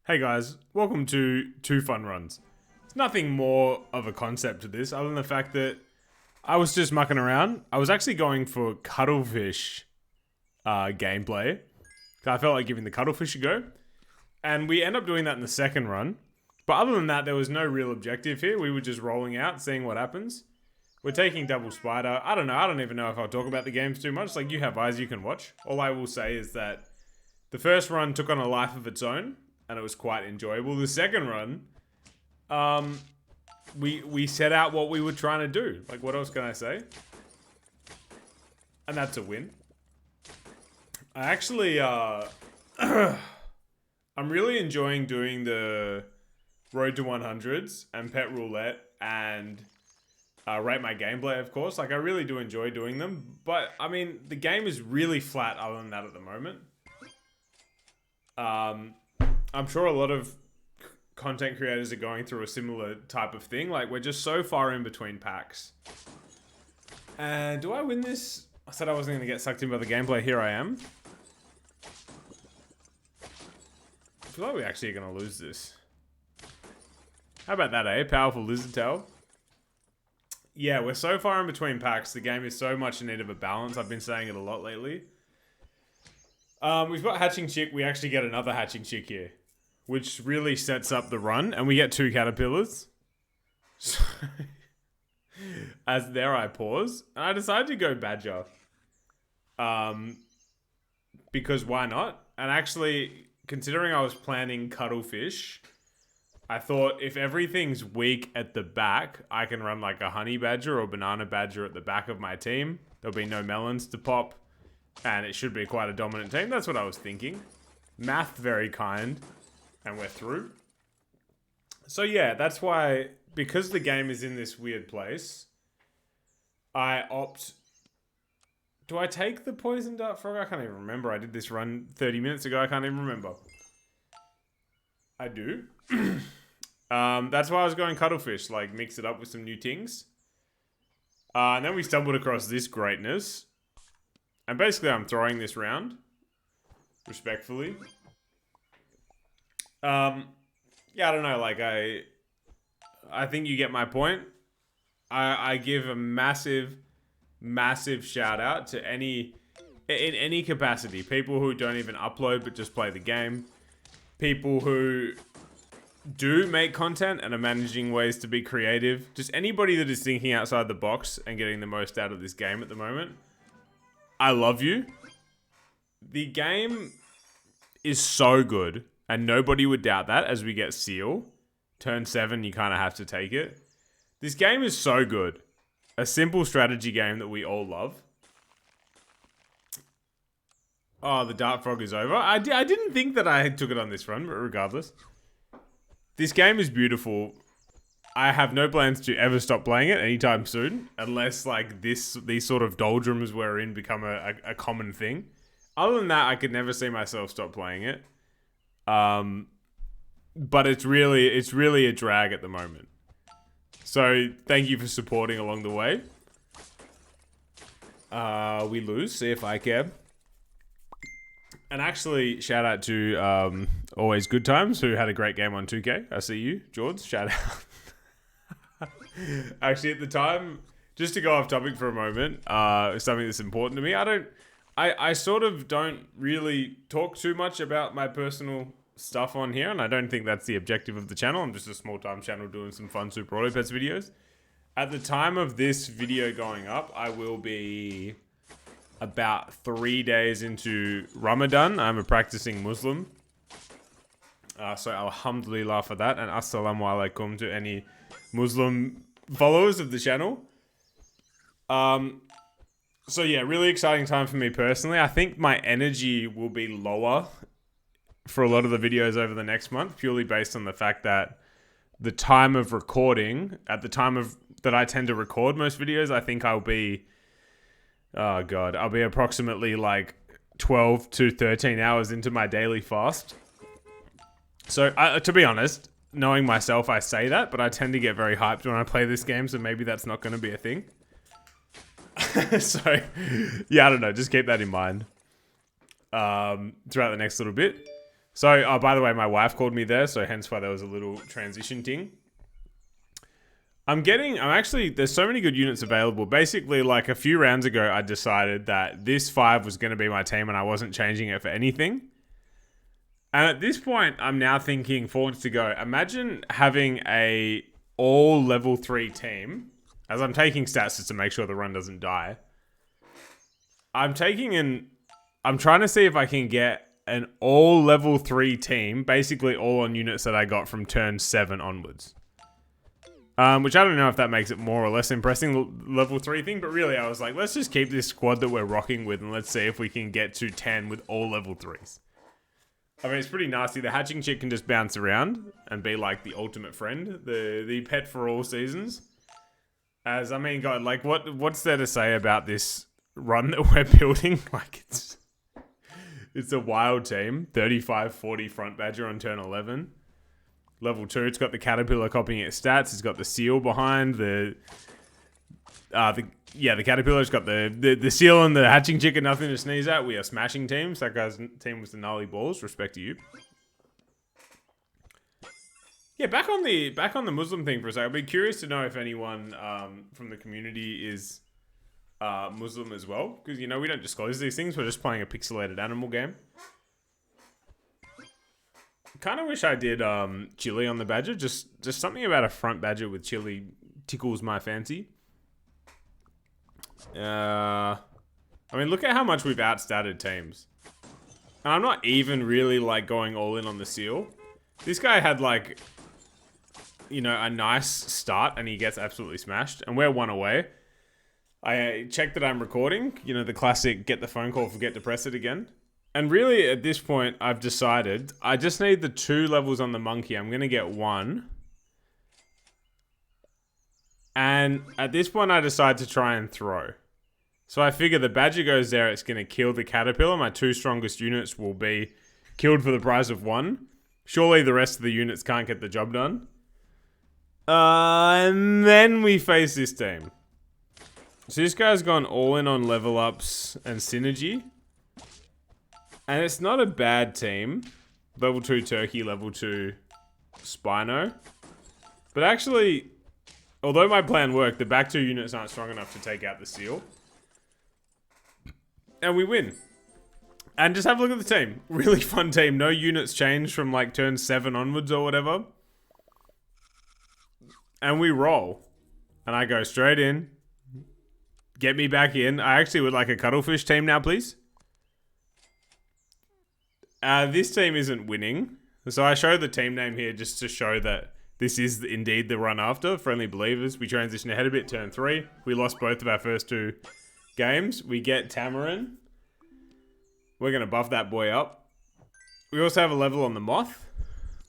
Hey guys, welcome to Two Fun Runs. There's nothing more of a concept to this other than the fact that I was just mucking around. I was actually going for cuttlefish gameplay. I felt like giving the cuttlefish a go. And we end up doing that in the second run. But other than that, there was no real objective here. We were just rolling out, seeing what happens. We're taking double spider. I don't know. I don't even know if I'll talk about the games too much. Like, you have eyes you can watch. All I will say is that the first run took on a life of its own, and it was quite enjoyable. The second run, we set out what we were trying to do. Like, what else can I say? And that's a win. I actually, I'm really enjoying doing the Road to 100s and Pet Roulette and Rate My Gameplay, of course. Like, I really do enjoy doing them. But, I mean, the game is really flat other than that at the moment. I'm sure a lot of content creators are going through a similar type of thing. Like, we're just so far in between packs. And do I win this? I said I wasn't going to get sucked in by the gameplay. Here I am. I feel like we're actually going to lose this. How about that, eh? Powerful lizard tail. Yeah, we're so far in between packs. The game is so much in need of a balance. I've been saying it a lot lately. We've got Hatching Chick. We actually get another Hatching Chick here, which really sets up the run. And we get two caterpillars. So, as there I pause. And I decided to go Badger. Because why not? And actually, considering I was planning Cuttlefish, I thought if everything's weak at the back, I can run like a Honey Badger or Banana Badger at the back of my team. There'll be no melons to pop. And it should be quite a dominant team. That's what I was thinking. Math very kind. And we're through. So yeah, that's why, because the game is in this weird place, I opt... Do I take the Poison Dart Frog? I can't even remember. I did this run 30 minutes ago. I can't even remember. I do. That's why I was going Cuttlefish. Like, mix it up with some new things. And then we stumbled across this greatness. And basically, I'm throwing this round. Respectfully. Yeah, I don't know. Like, I think you get my point. I give a massive, massive shout out to in any capacity. People who don't even upload but just play the game. People who do make content and are managing ways to be creative. Just anybody that is thinking outside the box and getting the most out of this game at the moment. I love you. The game is so good, and nobody would doubt that as we get Seal. Turn 7, you kind of have to take it. This game is so good. A simple strategy game that we all love. Oh, the Dart Frog is over. I didn't think that I took it on this run, but regardless. This game is beautiful. I have no plans to ever stop playing it anytime soon, unless like these sort of doldrums we're in become a common thing. Other than that, I could never see myself stop playing it. But it's really a drag at the moment. So thank you for supporting along the way. We lose. See if I can. And actually, shout out to Always Good Times, who had a great game on 2K. I see you, George. Shout out. Actually, at the time, just to go off topic for a moment, something that's important to me. I sort of don't really talk too much about my personal stuff on here, and I don't think that's the objective of the channel. I'm just a small-time channel doing some fun Super Auto Pets videos. At the time of this video going up, I will be about 3 days into Ramadan. I'm a practicing Muslim. So alhamdulillah for that, and assalamu alaikum to any Muslim followers of the channel. So yeah, really exciting time for me personally. I think my energy will be lower for a lot of the videos over the next month, purely based on the fact that the time of recording, at the time of that I tend to record most videos, I think I'll be, oh God, I'll be approximately like 12 to 13 hours into my daily fast. So to be honest, knowing myself, I say that, but I tend to get very hyped when I play this game, so maybe that's not going to be a thing. So, yeah, I don't know. Just keep that in mind throughout the next little bit. So, by the way, my wife called me there, so hence why there was a little transition thing. There's so many good units available. Basically, like a few rounds ago, I decided that this 5 was going to be my team and I wasn't changing it for anything. And at this point, I'm now thinking forwards to go. Imagine having a all level 3 team, as I'm taking stats just to make sure the run doesn't die. I'm trying to see if I can get an all level 3 team, basically all on units that I got from turn 7 onwards. Which I don't know if that makes it more or less impressing, level 3 thing, but really I was like, let's just keep this squad that we're rocking with and let's see if we can get to 10 with all level 3s. I mean, it's pretty nasty. The hatching chick can just bounce around and be like the ultimate friend, the pet for all seasons. As, I mean, God, like what's there to say about this run that we're building? Like it's a wild team. 35-40 front badger on turn 11. Level 2, it's got the caterpillar copying its stats. It's got the seal behind the caterpillar's got the seal and the hatching chicken. Nothing to sneeze at. We are smashing teams. That guy's team was the gnarly balls. Respect to you. Yeah, back on the Muslim thing for a second. I'd be curious to know if anyone from the community is Muslim as well, because we don't disclose these things. We're just playing a pixelated animal game. Kind of wish I did chili on the badger. Just something about a front badger with chili tickles my fancy. I mean, look at how much we've outstatted teams. And I'm not even really like going all in on the seal. This guy had like, a nice start and he gets absolutely smashed. And we're 1 away. I checked that I'm recording. The classic get the phone call, forget to press it again. And really, at this point, I've decided I just need the 2 levels on the monkey. I'm going to get 1. And at this point, I decide to try and throw. So I figure the badger goes there. It's going to kill the caterpillar. My 2 strongest units will be killed for the price of 1. Surely the rest of the units can't get the job done. And then we face this team. So this guy's gone all in on level ups and synergy. And it's not a bad team. Level 2 Turkey, level 2 Spino. But actually, although my plan worked, the back 2 units aren't strong enough to take out the seal. And we win. And just have a look at the team. Really fun team. No units changed from like turn 7 onwards or whatever. And we roll. And I go straight in. Get me back in. I actually would like a cuttlefish team now, please. This team isn't winning. So I show the team name here just to show that this is indeed the run after. Friendly Believers. We transition ahead a bit, turn 3. We lost both of our first 2 games. We get Tamarin. We're going to buff that boy up. We also have a level on the Moth.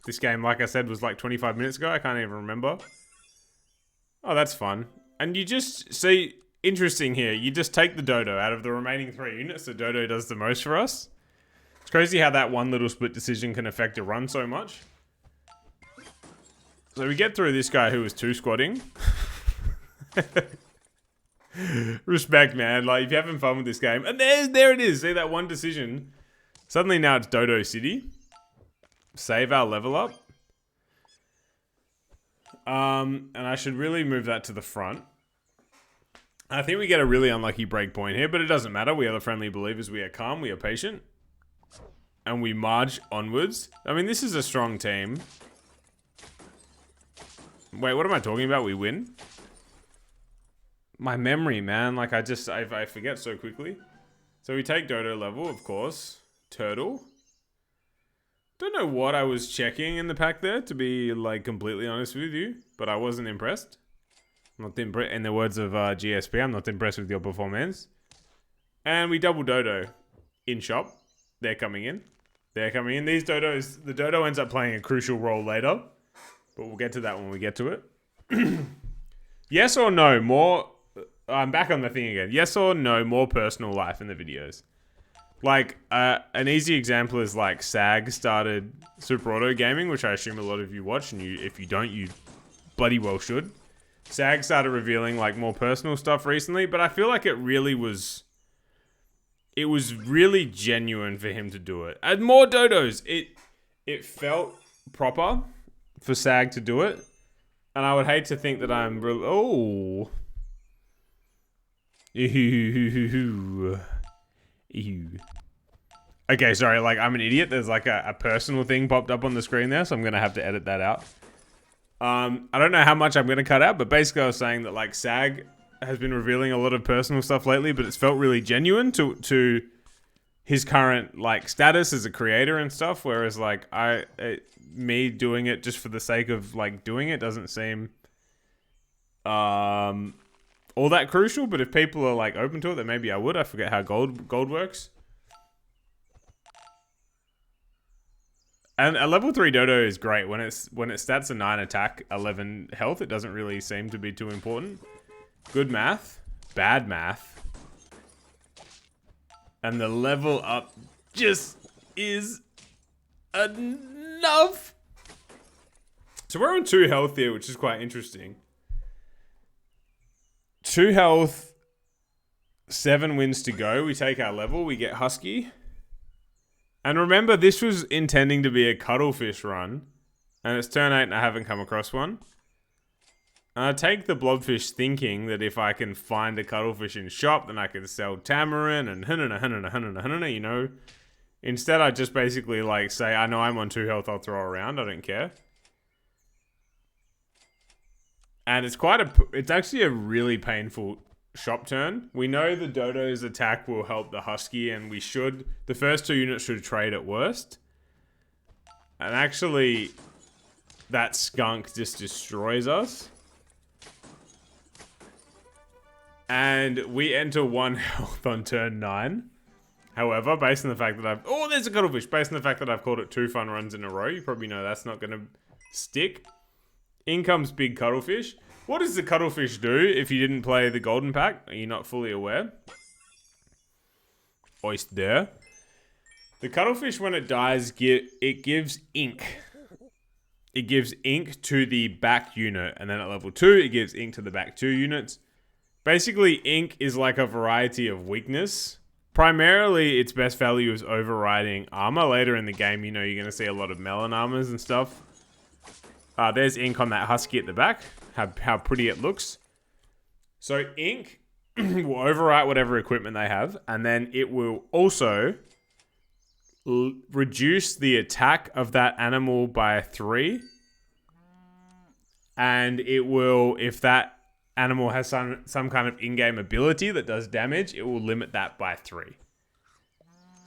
This game, like I said, was like 25 minutes ago. I can't even remember. Oh, that's fun. And you just see, interesting here, you just take the Dodo out of the remaining 3 units. The Dodo does the most for us. It's crazy how that one little split decision can affect a run so much. So we get through this guy who was 2 squatting. Respect, man. Like, if you're having fun with this game. And there it is. See that one decision. Suddenly now it's Dodo City. Save our level up. And I should really move that to the front. I think we get a really unlucky break point here, but it doesn't matter. We are the Friendly Believers. We are calm. We are patient. And we march onwards. I mean, this is a strong team. Wait, what am I talking about? We win? My memory, man. Like, I forget so quickly. So we take Dodo level, of course. Turtle. Don't know what I was checking in the pack there, to be, like, completely honest with you. But I wasn't impressed. Not impressed. In the words of GSP, I'm not impressed with your performance. And we double Dodo in shop. They're coming in. They're coming in. These Dodos, the Dodo ends up playing a crucial role later. But we'll get to that when we get to it. Yes or no, more... I'm back on the thing again. Yes or no, more personal life in the videos. Like, an easy example is like SAG started Super Auto Gaming, which I assume a lot of you watch, and if you don't, you bloody well should. SAG started revealing like more personal stuff recently, but I feel like it was really genuine for him to do it. And more dodos. it felt proper for SAG to do it. And I would hate to think that I'm... Oh. Ew. Okay, sorry, like, I'm an idiot. There's like a personal thing popped up on the screen there, so I'm going to have to edit that out. I don't know how much I'm going to cut out, but basically I was saying that, like, SAG has been revealing a lot of personal stuff lately, but it's felt really genuine to his current, like, status as a creator and stuff, whereas, like, me doing it just for the sake of, like, doing it doesn't seem all that crucial. But if people are, like, open to it, then maybe I would. I forget how gold works. And a level 3 Dodo is great. When it stats a 9 attack, 11 health, it doesn't really seem to be too important. Good math. Bad math. And the level up just is enough. So we're on 2 health here, which is quite interesting. 2 health, 7 wins to go. We take our level, we get Husky. And remember, this was intending to be a cuttlefish run. And it's turn 8 and I haven't come across one. And I take the blobfish thinking that if I can find a cuttlefish in shop, then I can sell tamarin and you know. Instead, I just basically like say, I know I'm on 2 health, I'll throw around, I don't care. And it's actually a really painful shop turn. We know the Dodo's attack will help the Husky, and the first 2 units should trade at worst. And actually, that skunk just destroys us. And we enter 1 health on turn 9. However, based on the fact that there's a cuttlefish. Based on the fact that I've called it 2 fun runs in a row, you probably know that's not going to stick. In comes big cuttlefish. What does the cuttlefish do if you didn't play the golden pack? Are you not fully aware? Oyster. The cuttlefish, when it dies, it gives ink. It gives ink to the back unit. And then at level 2, it gives ink to the back 2 units. Basically, ink is like a variety of weakness. Primarily, its best value is overriding armor. Later in the game, you know, you're going to see a lot of melon armors and stuff. There's ink on that Husky at the back. How pretty it looks. So ink will overwrite whatever equipment they have, and then it will also reduce the attack of that animal by 3. And it will, if that animal has some kind of in-game ability that does damage, it will limit that by 3.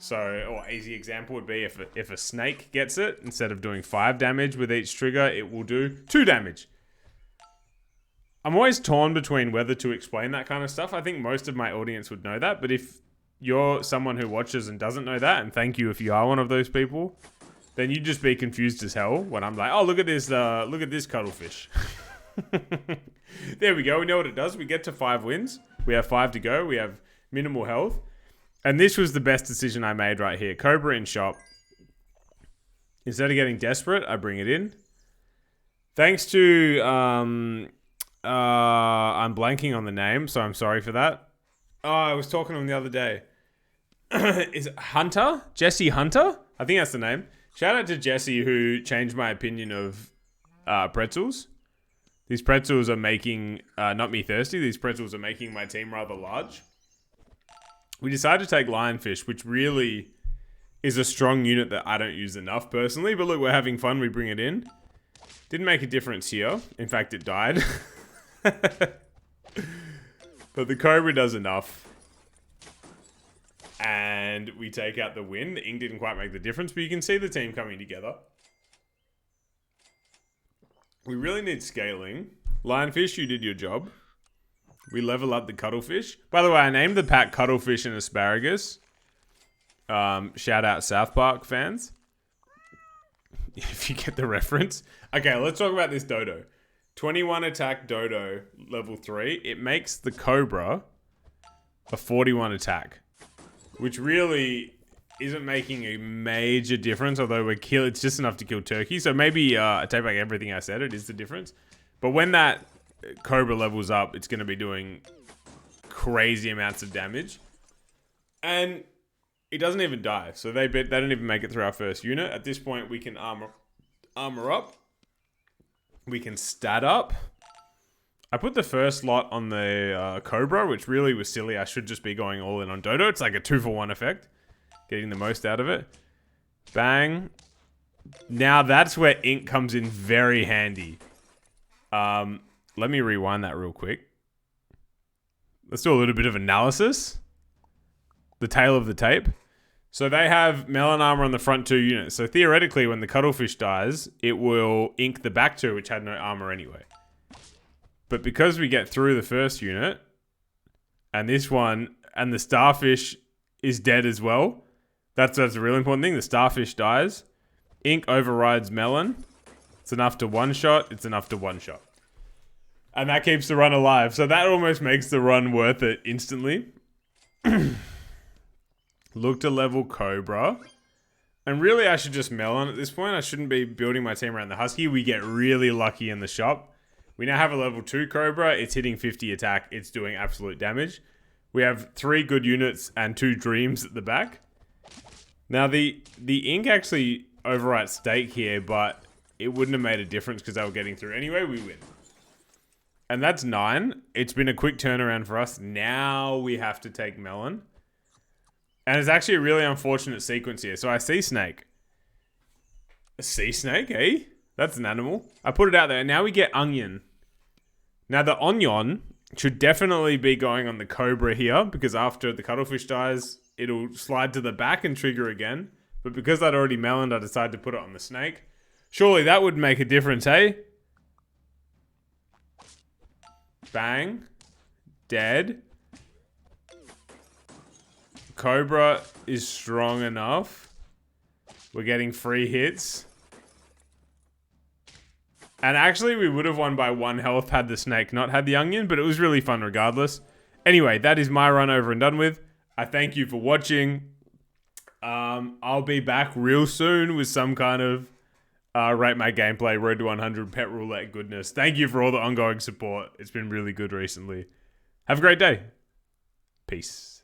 So, or easy example would be if a snake gets it, instead of doing 5 damage with each trigger, it will do 2 damage. I'm always torn between whether to explain that kind of stuff. I think most of my audience would know that, but if you're someone who watches and doesn't know that, and thank you if you are one of those people, then you'd just be confused as hell when I'm like, oh, look at this cuttlefish. There we go. We know what it does. We get to 5 wins. We have 5 to go. We have minimal health. And this was the best decision I made right here. Cobra in shop. Instead of getting desperate, I bring it in. Thanks to, I'm blanking on the name, so I'm sorry for that. Oh, I was talking to him the other day. Is it Hunter? Jesse Hunter? I think that's the name. Shout out to Jesse, who changed my opinion of pretzels. These pretzels are making, not me thirsty, these pretzels are making my team rather large. We decided to take Lionfish, which really is a strong unit that I don't use enough personally. But look, we're having fun. We bring it in. Didn't make a difference here. In fact, it died. But the Cobra does enough. And we take out the win. The ink didn't quite make the difference, but you can see the team coming together. We really need scaling. Lionfish, you did your job. We level up the cuttlefish. By the way, I named the pack Cuttlefish and Asparagus. Shout out South Park fans. If you get the reference. Okay, let's talk about this Dodo. 21 attack Dodo, level 3. It makes the Cobra a 41 attack. Which really isn't making a major difference, although it's just enough to kill Turkey. So maybe I take back everything I said. It is the difference. But when that Cobra levels up, it's going to be doing crazy amounts of damage. And it doesn't even die. So they don't even make it through our first unit. At this point, we can armor up. We can stat up. I put the first lot on the Cobra, which really was silly. I should just be going all in on Dodo. It's like a 2-for-1 effect. Getting the most out of it. Bang. Now that's where ink comes in very handy. Let me rewind that real quick. Let's do a little bit of analysis. The tail of the tape. So they have melon armor on the front 2 units. So theoretically, when the cuttlefish dies, it will ink the back 2, which had no armor anyway. But because we get through the first unit, and this one, and the starfish is dead as well, that's a really important thing. The starfish dies. Ink overrides melon. It's enough to one-shot. It's enough to one-shot. And that keeps the run alive. So that almost makes the run worth it instantly. Look to level Cobra. And really, I should just melon at this point. I shouldn't be building my team around the Husky. We get really lucky in the shop. We now have a level 2 Cobra. It's hitting 50 attack. It's doing absolute damage. We have 3 good units and 2 dreams at the back. Now, the ink actually overwrites stake here, but it wouldn't have made a difference because they were getting through. Anyway, we win. And that's 9. It's been a quick turnaround for us. Now we have to take melon. And it's actually a really unfortunate sequence here. So I see snake. A sea snake, eh? That's an animal. I put it out there. And now we get onion. Now the onion should definitely be going on the Cobra here. Because after the cuttlefish dies, it'll slide to the back and trigger again. But because I'd already meloned, I decided to put it on the snake. Surely that would make a difference, eh? Bang. Dead. Cobra is strong enough. We're getting free hits. And actually, we would have won by 1 health had the snake not had the onion, but it was really fun regardless. Anyway, that is my run over and done with. I thank you for watching. I'll be back real soon with some kind of rate my gameplay, road to 100 pet roulette goodness. Thank you for all the ongoing support. It's been really good recently. Have a great day. Peace.